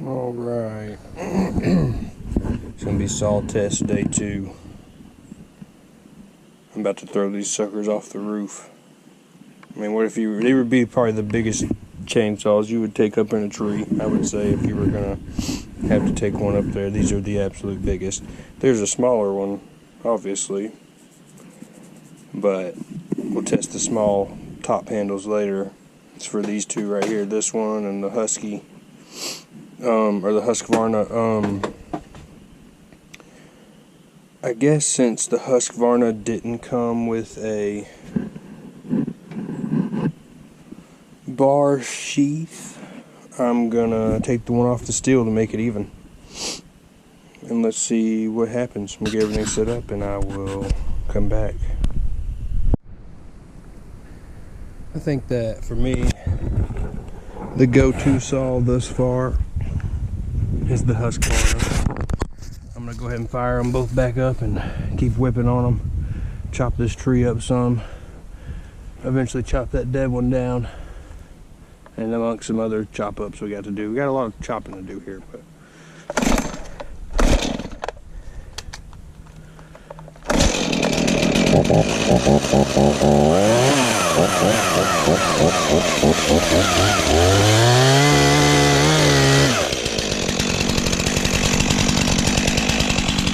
Alright. It's gonna be saw test day 2. I'm about to throw these suckers off the roof. I mean, what if you... They would be probably the biggest chainsaws you would take up in a tree, I would say, if you were gonna have to take one up there. These are the absolute biggest. There's a smaller one, obviously, but we'll test the small top handles later. It's for these two right here, this one and the Husky, or the Husqvarna. I guess since the Husqvarna didn't come with a bar sheath, I'm gonna take the one off the Stihl to make it even. And let's see what happens. We'll get everything set up and I will come back. I think that for me, the go-to saw thus far is the Husqvarna. I'm gonna go ahead and fire them both back up and keep whipping on them. Chop this tree up some. Eventually chop that dead one down. And amongst some other chop ups we got to do. We got a lot of chopping to do here, but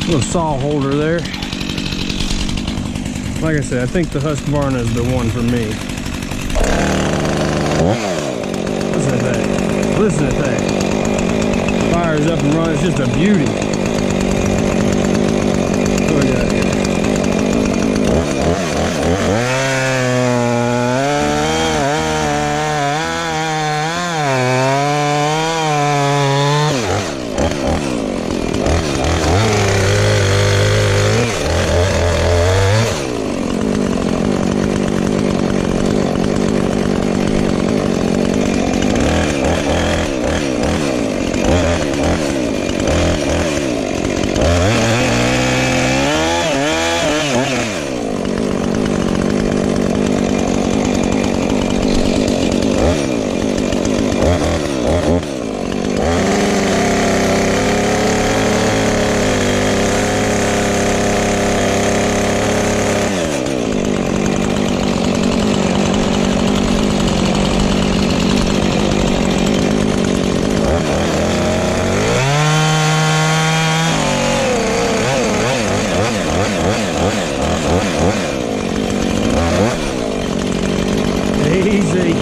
little saw holder there. Like I said, I think the Husqvarna is the one for me. Listen to that. Listen to that. Fires up and runs. It's just a beauty. What do we got here? Easy.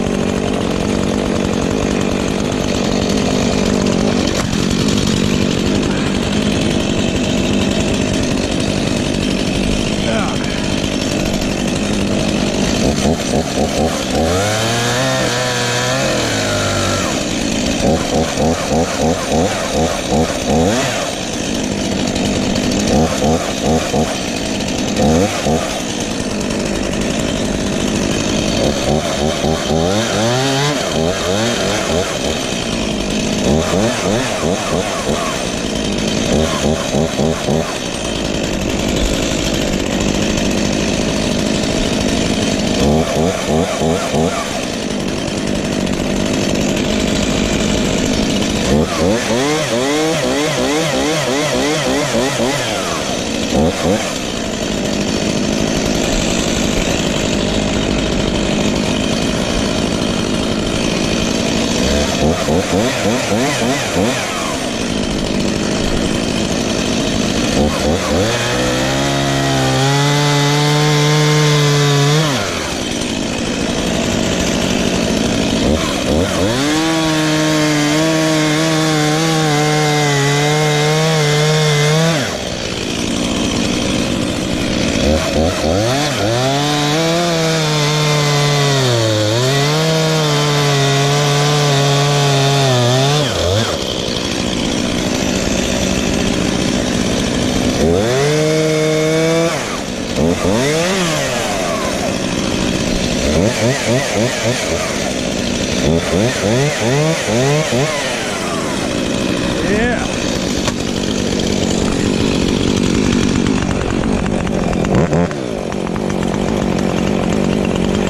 Yeah.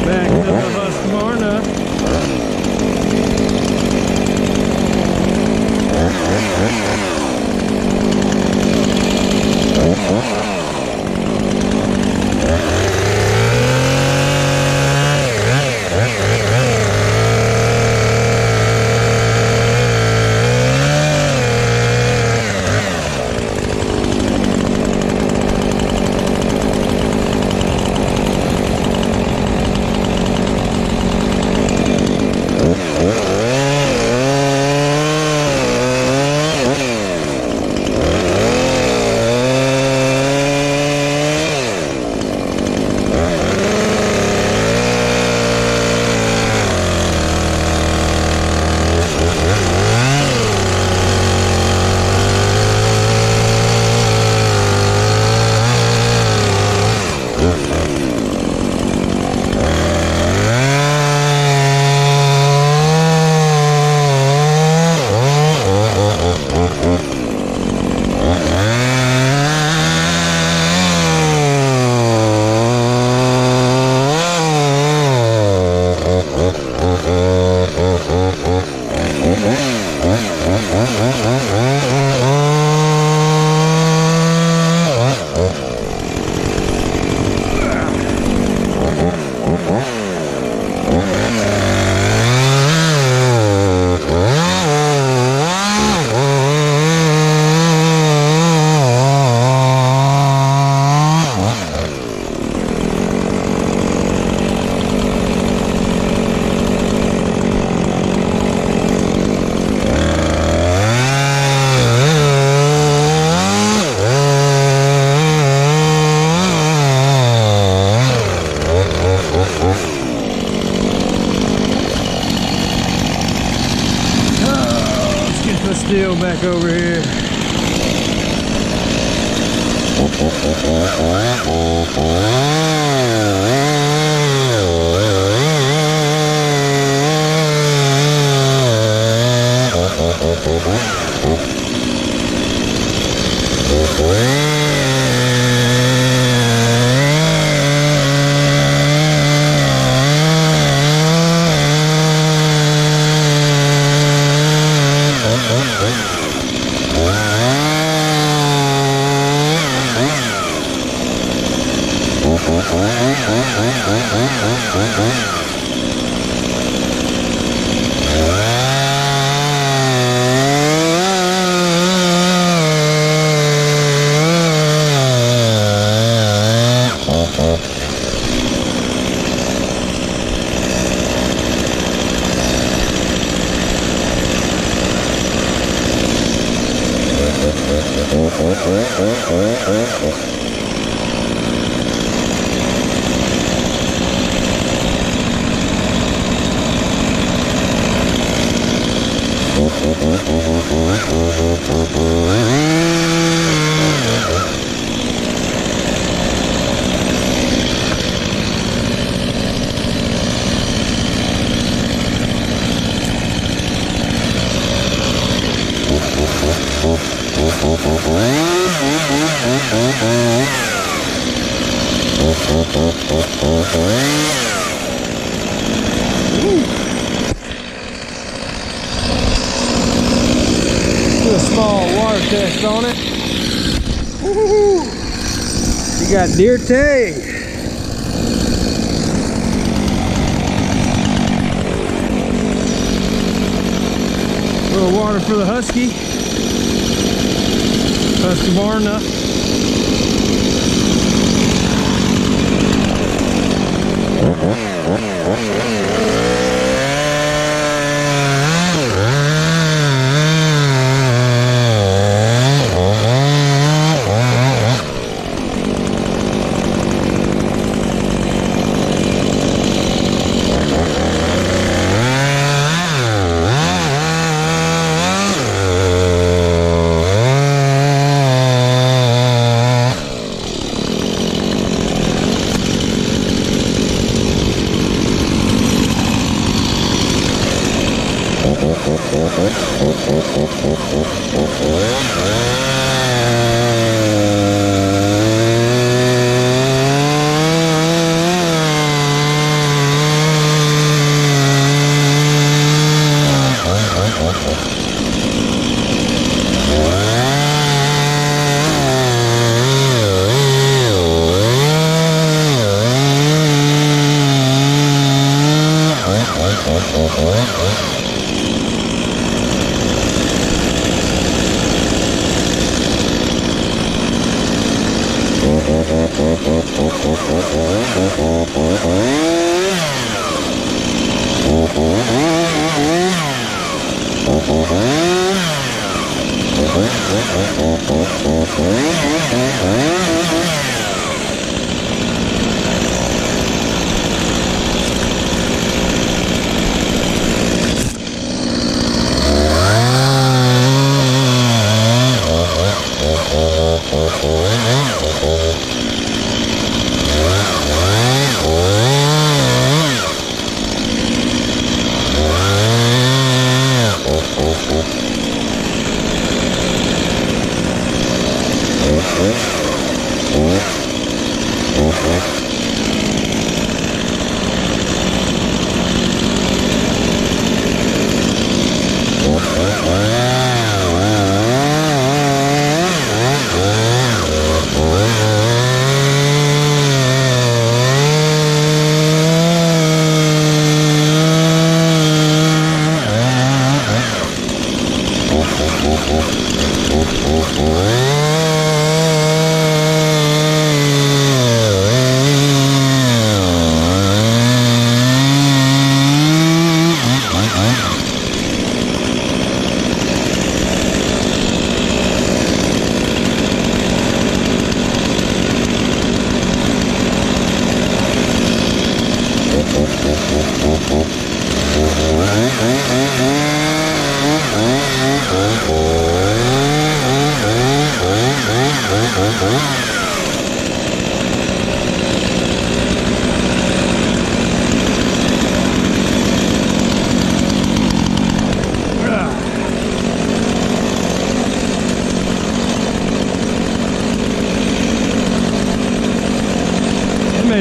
Back to the Husqvarna. Stihl back over here. Do a small water test on it. Woo-hoo-hoo. You got deer tag. A little water for the Husqvarna.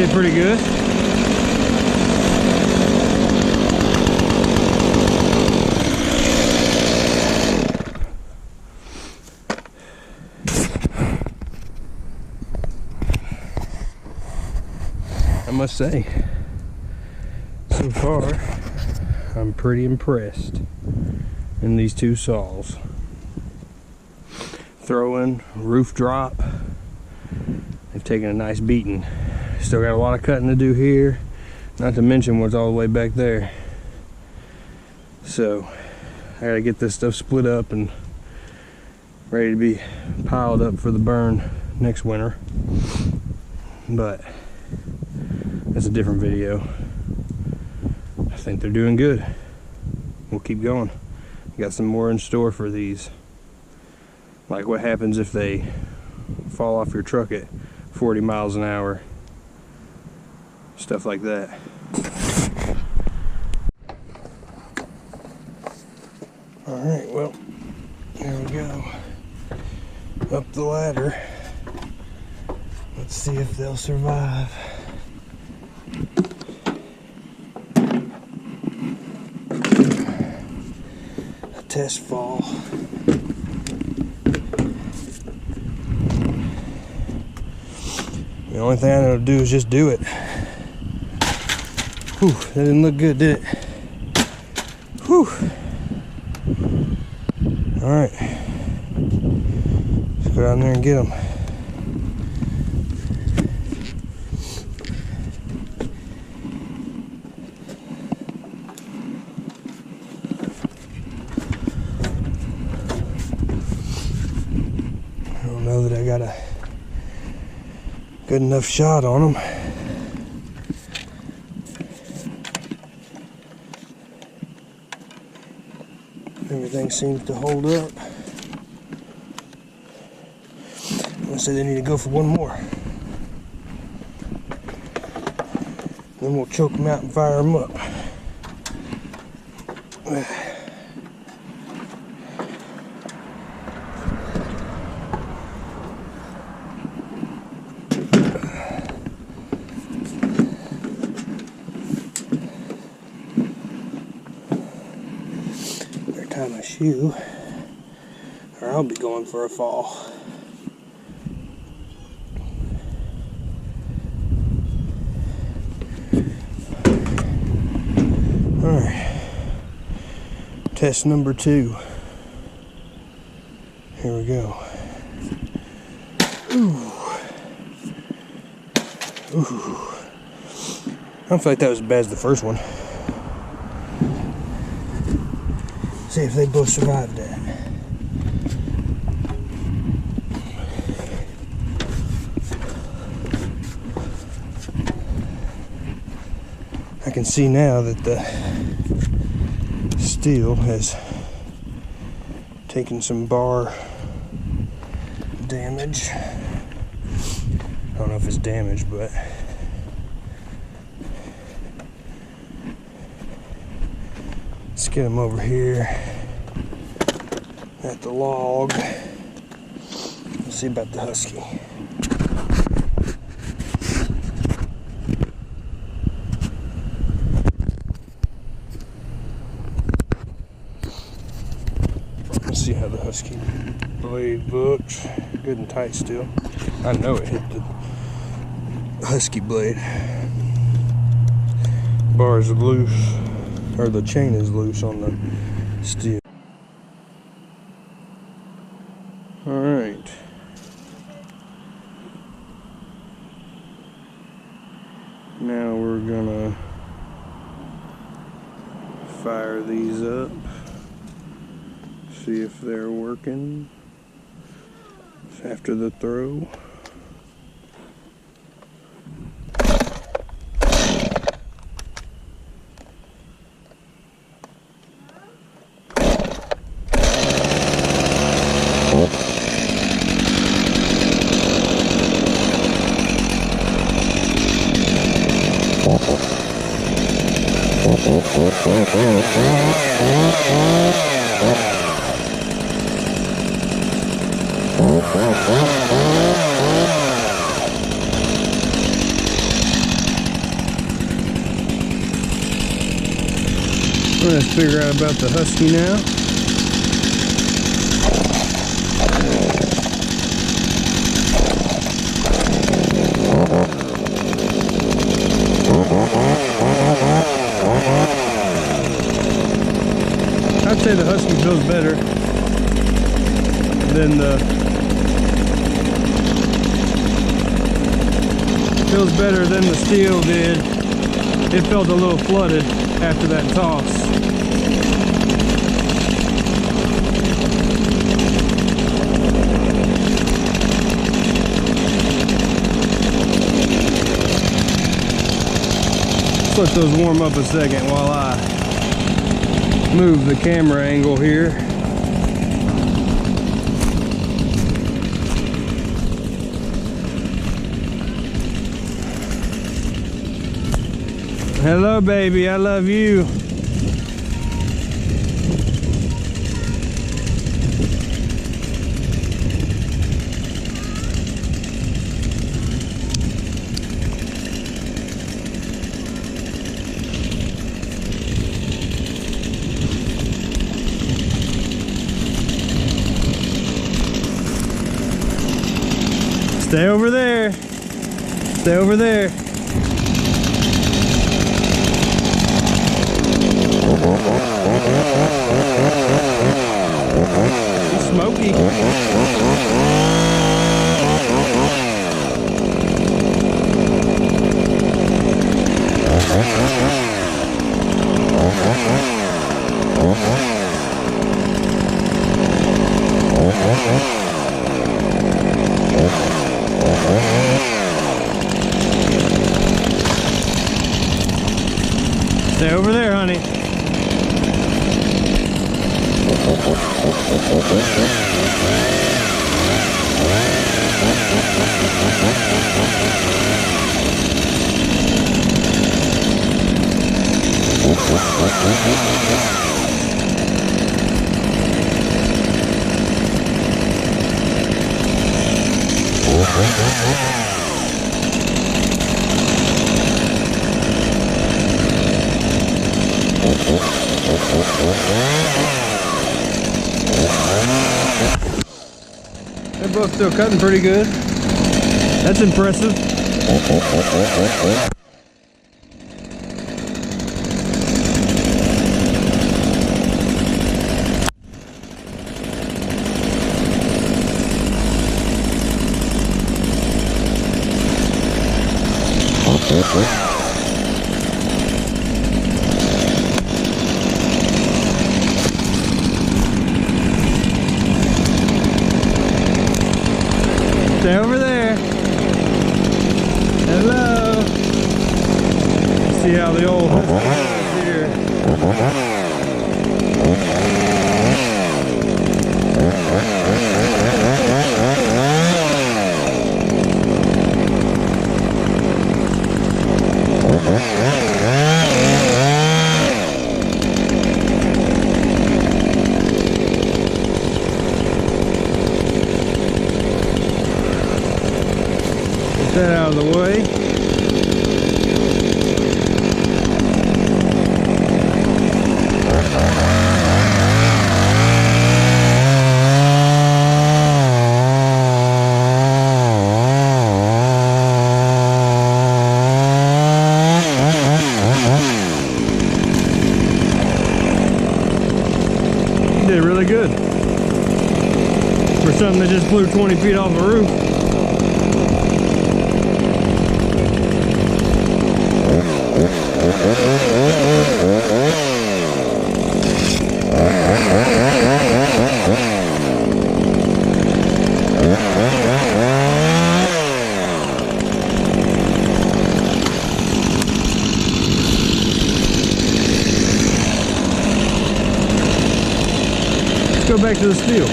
did pretty good. I must say, so far, I'm pretty impressed in these two saws. Throw-in, roof drop, they've taken a nice beating. Still got a lot of cutting to do here, not to mention what's all the way back there. So I gotta get this stuff split up and ready to be piled up for the burn next winter. But that's a different video. I think they're doing good. We'll keep going. Got some more in store for these. Like what happens if they fall off your truck at 40 miles an hour. Stuff like that. Alright, well, here we go. Up the ladder. Let's see if they'll survive. A test fall. The only thing I know to do is just do it. Whew, that didn't look good, did it? Whew. Alright. Let's go down there and get them. I don't know that I got a good enough shot on them. Everything seems to hold up. I'm gonna say they need to go for one more. Then we'll choke them out and fire them up. Tie my shoe, or I'll be going for a fall. Alright, test number 2. Here we go. Ooh. Ooh. I don't feel like that was as bad as the first one. See if they both survived that. I can see now that the Stihl has taken some bar damage. I don't know if it's damaged, but let's get them over here at the log. Let's see about the Husky. Let's see how the Husky blade looks. Good and tight still. I know it hit the Husky blade. Bar is loose, or the chain is loose on the Stihl. Alright. Now we're gonna fire these up, see if they're working after the throw. figure out about the Husky now. I'd say the Husky feels better than the Stihl did. It felt a little flooded after that toss. Let's let those warm up a second while I move the camera angle here. Hello, baby, I love you. Stay over there. Stay over there. It's smoky. Stay over there, honey. They're both still cutting pretty good. That's impressive. Stay over there. Hello. See how the old is here. Get that out of the way. You did really good for something that just flew 20 feet off the roof. Let's go back to the Stihl.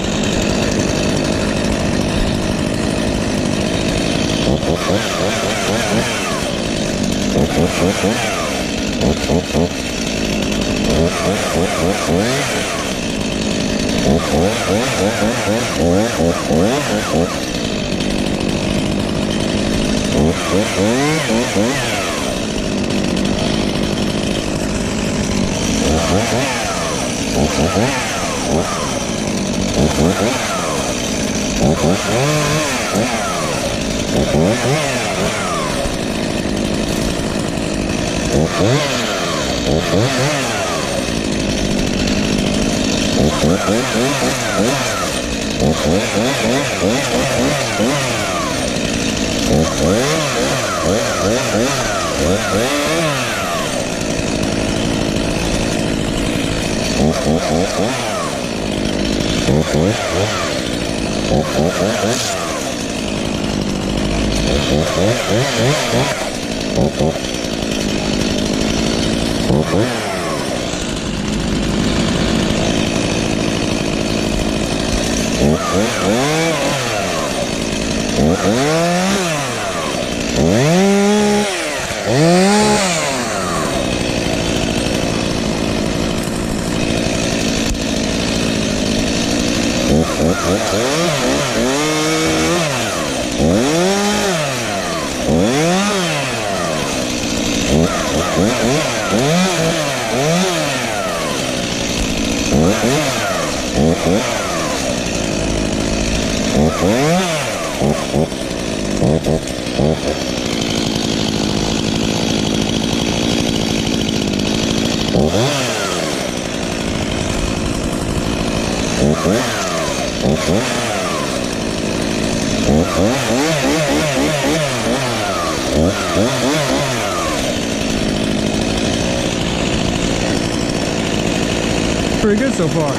Pretty good so far.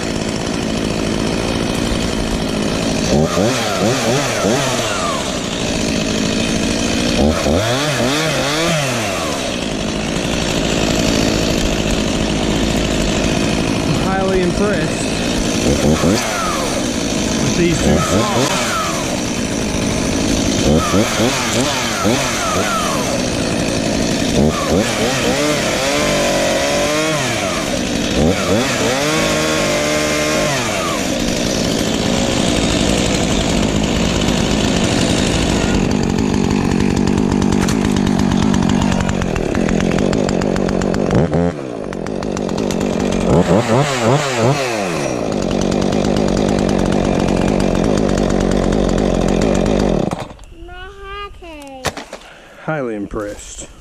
I'm highly impressed with these two saws. Highly impressed.